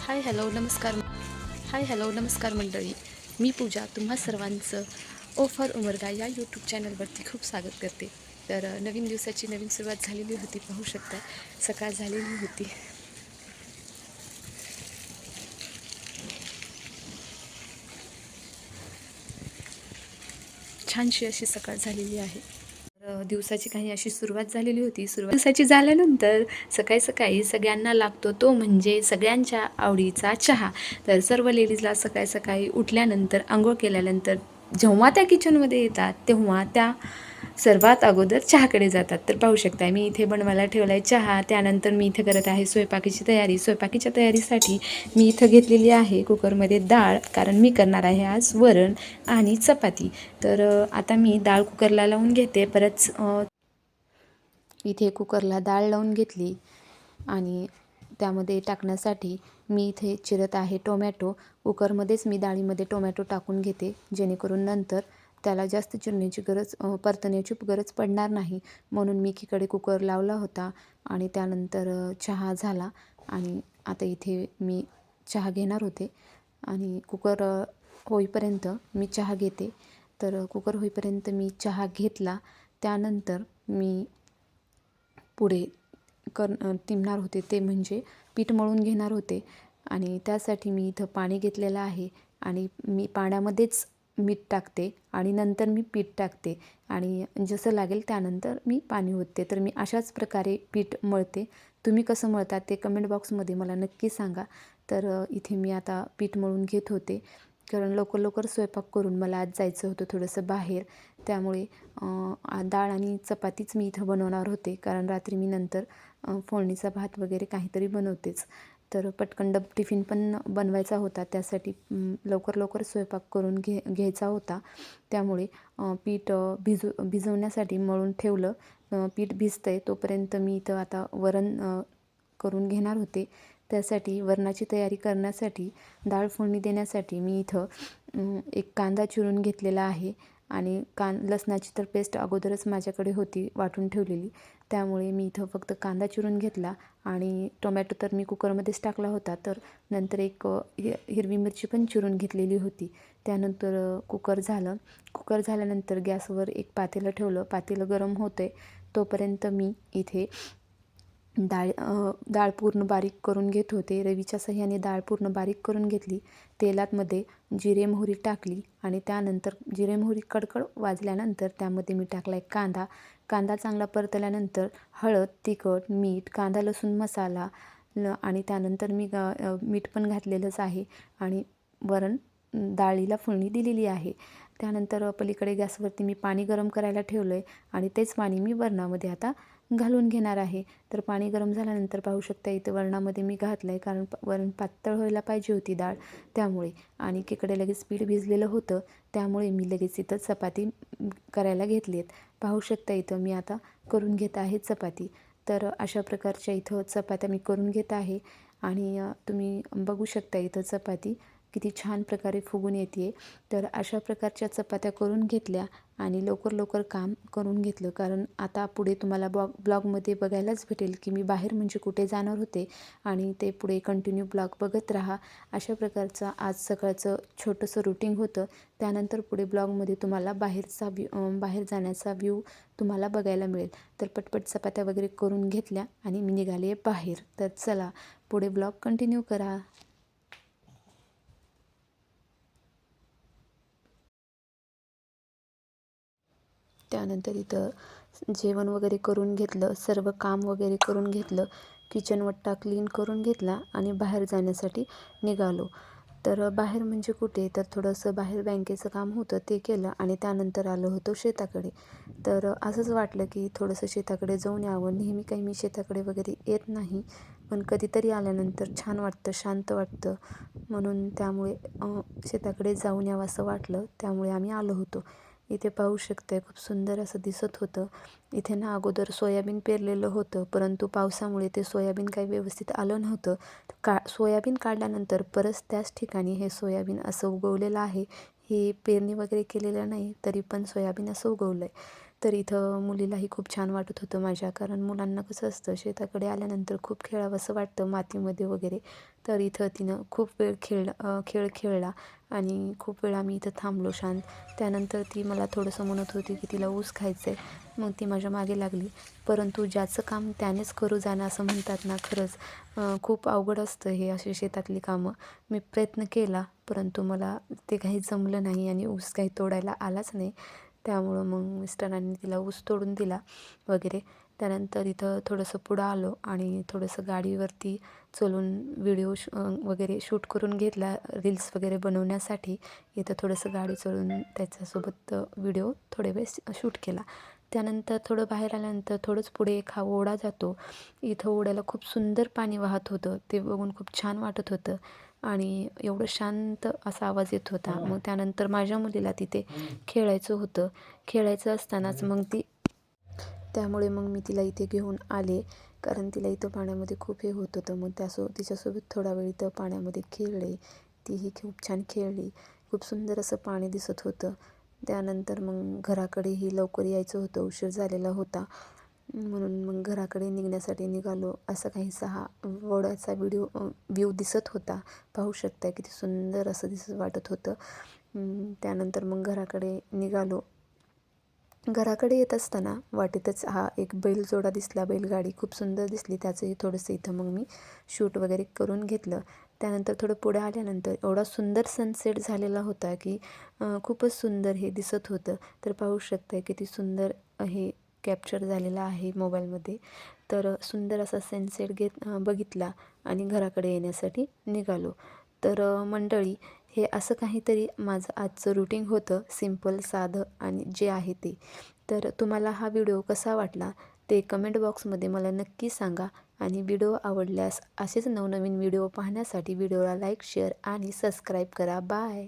Hi hello नमस्कार मंडळी. मी पूजा तुम्हा सर्वांचं ओ फॉर उमरगा या यूट्यूब चॅनलवरती खूप स्वागत करते. तर नवीन दिवसाची नवीन सुरुवात झालेली होती. पाहू शकता सकाळ झालेली होती. छानशी अशी सकाळ झालेली आहे. दिवसाची काही अशी सुरुवात झालेली होती. दिवसाची झाल्यानंतर सकाळी सकाळी सगळ्यांना लागतो तो म्हणजे सगळ्यांच्या आवडीचा चहा. तर सर्व लेडीजला सकाळी सकाळी उठल्यानंतर आंघोळ केल्यानंतर जेव्हा त्या किचनमध्ये येतात तेव्हा त्या सर्वात अगोदर चहाकडे जातात. तर पाहू शकता मी इथे बनवायला ठेवला आहे चहा. त्यानंतर मी इथे करत आहे स्वयंपाकीची तयारी. स्वयंपाकीच्या तयारीसाठी मी इथं घेतलेली आहे कुकरमध्ये डाळ, कारण मी करणार आहे आज वरण आणि चपाती. तर आता मी डाळ कुकरला लावून घेते. परत इथे कुकरला डाळ लावून घेतली आणि त्यामध्ये टाकण्यासाठी मी इथे चिरत आहे टोमॅटो. कुकरमध्येच मी डाळीमध्ये टोमॅटो टाकून घेते, जेणेकरून नंतर त्याला जास्त चिरण्याची गरज परतण्याची गरज पडणार नाही. म्हणून मी एकीकडे कुकर लावला होता आणि त्यानंतर चहा झाला आणि आता इथे मी चहा घेणार होते आणि कुकर होईपर्यंत मी चहा घेते. तर कुकर होईपर्यंत मी चहा घेतला. त्यानंतर मी पुढे टिमणार होते ते म्हणजे पीठ मळून घेणार होते आणि त्यासाठी मी इथं पाणी घेतलेलं आहे आणि मी पाण्यामध्येच मीठ टाकते आणि नंतर मी पीठ टाकते आणि जसं लागेल त्यानंतर मी पाणी ओतते. तर मी अशाच प्रकारे पीठ मळते. तुम्ही कसं मळतात ते कमेंट बॉक्समध्ये मला नक्की सांगा. तर इथे मी आता पीठ मळून घेत होते, कारण लवकर लवकर स्वयंपाक करून मला आज जायचं होतं थोडंसं बाहेर. त्यामुळे डाळ आणि चपातीच मी इथं बनवणार होते, कारण रात्री मी नंतर फोडणीचा भात वगैरे काहीतरी बनवतेच. तर पटकन टिफिन पण बनवायचा होता, त्यासाठी लवकर लवकर स्वयंपाक करून घ्यायचा होता. त्यामुळे पीठ भिजवण्यासाठी मळून ठेवलं. पीठ भिजतंय तोपर्यंत मी इथं आता वरण करून घेणार होते. त्यासाठी वरणाची तयारी करण्यासाठी डाळ फोडणी देण्यासाठी मी इथं एक कांदा चिरून घेतलेला आहे आणि लसणाची तर पेस्ट अगोदरच माझ्याकडे होती वाटून ठेवलेली. त्यामुळे मी इथं फक्त कांदा चिरून घेतला आणि टोमॅटो तर मी कुकरमध्येच टाकला होता. तर नंतर एक हिरवी मिरची पण चिरून घेतलेली होती. त्यानंतर कुकर झाल्यानंतर गॅसवर एक पातेलं ठेवलं. पातेलं गरम होते तोपर्यंत मी इथे डाळ पूर्ण बारीक करून घेत होते. रवीच्या सहाय्याने डाळ पूर्ण बारीक करून घेतली. तेलामध्ये जिरे मोहरी टाकली आणि त्यानंतर जिरे मोहरी कडकड वाजल्यानंतर त्यामध्ये मी टाकला एक कांदा चांगला परतल्यानंतर हळद, तिखट, मीठ, कांदा लसूण मसाला आणि त्यानंतर मी मीठ पण घातलेलंच आहे आणि वरण डाळीला फोडणी दिलेली आहे. त्यानंतर पलीकडे गॅसवरती मी पाणी गरम करायला ठेवलं आहे आणि तेच पाणी मी वरणामध्ये आता घालून घेणार आहे. तर पाणी गरम झाल्यानंतर पाहू शकता इथं वरणामध्ये मी घातलं आहे, कारण वरण पातळ व्हायला पाहिजे होती डाळ, त्यामुळे. आणि एकीकडे लगेच पीठ भिजलेलं होतं, त्यामुळे मी लगेच इथं चपाती करायला घेतली आहेत. पाहू शकता इथं मी आता करून घेत आहे चपाती. तर अशा प्रकारच्या इथं चपात्या मी करून घेत आहे आणि तुम्ही बघू शकता इथं चपाती किती छान प्रकारे फुगून येते. तर अशा प्रकारच्या चपात्या करून घेतल्या आणि लवकर लवकर काम करून घेतलं, कारण आता पुढे तुम्हाला ब्लॉगमध्ये बघायलाच भेटेल की मी बाहेर म्हणजे कुठे जाणार होते आणि ते पुढे कंटिन्यू ब्लॉग बघत राहा. अशा प्रकारचं आज सकाळचं छोटंसं रुटीन होतं. त्यानंतर पुढे ब्लॉगमध्ये तुम्हाला बाहेर जाण्याचा व्ह्यू तुम्हाला बघायला मिळेल. तर पटपट चपात्या वगैरे करून घेतल्या आणि मी निघाले बाहेर. तर चला पुढे ब्लॉग कंटिन्यू करा. त्यानंतर इथं जेवण वगैरे करून घेतलं, सर्व काम वगैरे करून घेतलं, किचन वट्टा क्लीन करून घेतला आणि बाहेर जाण्यासाठी निघालो. तर बाहेर म्हणजे कुठे, तर थोडंसं बाहेर बँकेचं काम होतं ते केलं आणि त्यानंतर आलो होतो शेताकडे. तर असंच वाटलं की थोडंसं शेताकडे जाऊन यावं. नेहमी काही मी शेताकडे वगैरे येत नाही, पण कधीतरी आल्यानंतर छान वाटतं, शांत वाटतं, म्हणून त्यामुळे शेताकडे जाऊन यावं असं वाटलं, त्यामुळे आम्ही आलो होतो. इथे पाहू शकते खूप सुंदर असं दिसत होतं. इथे ना अगोदर सोयाबीन पेरलेलं होतं, परंतु पावसामुळे ते सोयाबीन काही व्यवस्थित आलं नव्हतं. सोयाबीन काढल्यानंतर परत त्याच ठिकाणी हे सोयाबीन असं उगवलेलं आहे. हे पेरणी वगैरे केलेलं नाही, तरी पण सोयाबीन असं उगवलं आहे. तर इथं मुलीलाही खूप छान वाटत होतं माझ्या, कारण मुलांना कसं असतं शेताकडे आल्यानंतर खूप खेळावंसं वाटतं मातीमध्ये वगैरे. तर इथं तिनं खूप वेळ खेळ खेळला आणि खूप वेळ आम्ही इथं थांबलो शांत. त्यानंतर ती मला थोडंसं म्हणत होती की तिला ऊस खायचं आहे. मग ती माझ्या मागे लागली. परंतु ज्याचं काम त्यानेच करू जाणं असं म्हणतात ना, खरंच खूप अवघड असतं हे अशी शेतातली कामं. मी प्रयत्न केला, परंतु मला ते काही जमलं नाही आणि ऊस काही तोडायला आलाच नाही. त्यामुळं मग मिस्टरांनी तिला ऊस तोडून दिला वगैरे. त्यानंतर इथं थोडंसं पुढं आलो आणि थोडंसं गाडीवरती चलून व्हिडिओ वगैरे शूट करून घेतला रील्स वगैरे बनवण्यासाठी. इथं थोडंसं गाडी चलून त्याच्यासोबत व्हिडिओ थोडे वेळ शूट केला. त्यानंतर थोडं बाहेर आल्यानंतर थोडंच पुढे एक हा ओढा जातो. इथं ओढ्याला खूप सुंदर पाणी वाहत होतं. ते बघून खूप छान वाटत होतं आणि एवढं शांत असा आवाज येत होता. मग त्यानंतर माझ्या मुलीला तिथे खेळायचं होतं. खेळायचं असतानाच मग त्यामुळे मग मी तिला इथे घेऊन आले, कारण तिला इथं पाण्यामध्ये खूप हे होत होतं. मग तिच्यासोबत थोडा वेळ इथं पाण्यामध्ये खेळले. तीही खूप छान खेळली. खूप सुंदर असं पाणी दिसत होतं. त्यानंतर मग घराकडेही लवकर यायचं होतं, उशीर झालेला होता. म्हणून मग घराकडे निघण्यासाठी निघालो. असा काहीसा हा ओढ्याचा व्ह्यू दिसत होता. पाहू शकता किती सुंदर असं वाटत होतं. त्यानंतर मग घराकडे निघालो. घराकडे येत असताना वाटेतच हा एक बैलजोडा दिसला, बैलगाडी खूप सुंदर दिसली. त्याचंही थोडंसं इथं मग मी शूट वगैरे करून घेतलं. त्यानंतर थोडं पुढे आल्यानंतर एवढा सुंदर सनसेट झालेला होता की खूपच सुंदर हे दिसत होतं. तर पाहू शकता किती सुंदर हे कॅप्चर झालेलं आहे मोबाईलमध्ये. तर सुंदर असा सनसेट बघितला आणि घराकडे येण्यासाठी निघालो. तर मंडळी, हे असं काहीतरी माझं आजचं रुटीन होतं, सिंपल साधं आणि जे आहे ते. तर तुम्हाला हा व्हिडिओ कसा वाटला ते कमेंट बॉक्समध्ये मला नक्की सांगा. आणि व्हिडिओ आवडल्यास असेच नवनवीन व्हिडिओ पाहण्यासाठी व्हिडिओला लाईक, शेअर आणि सबस्क्राईब करा. बाय.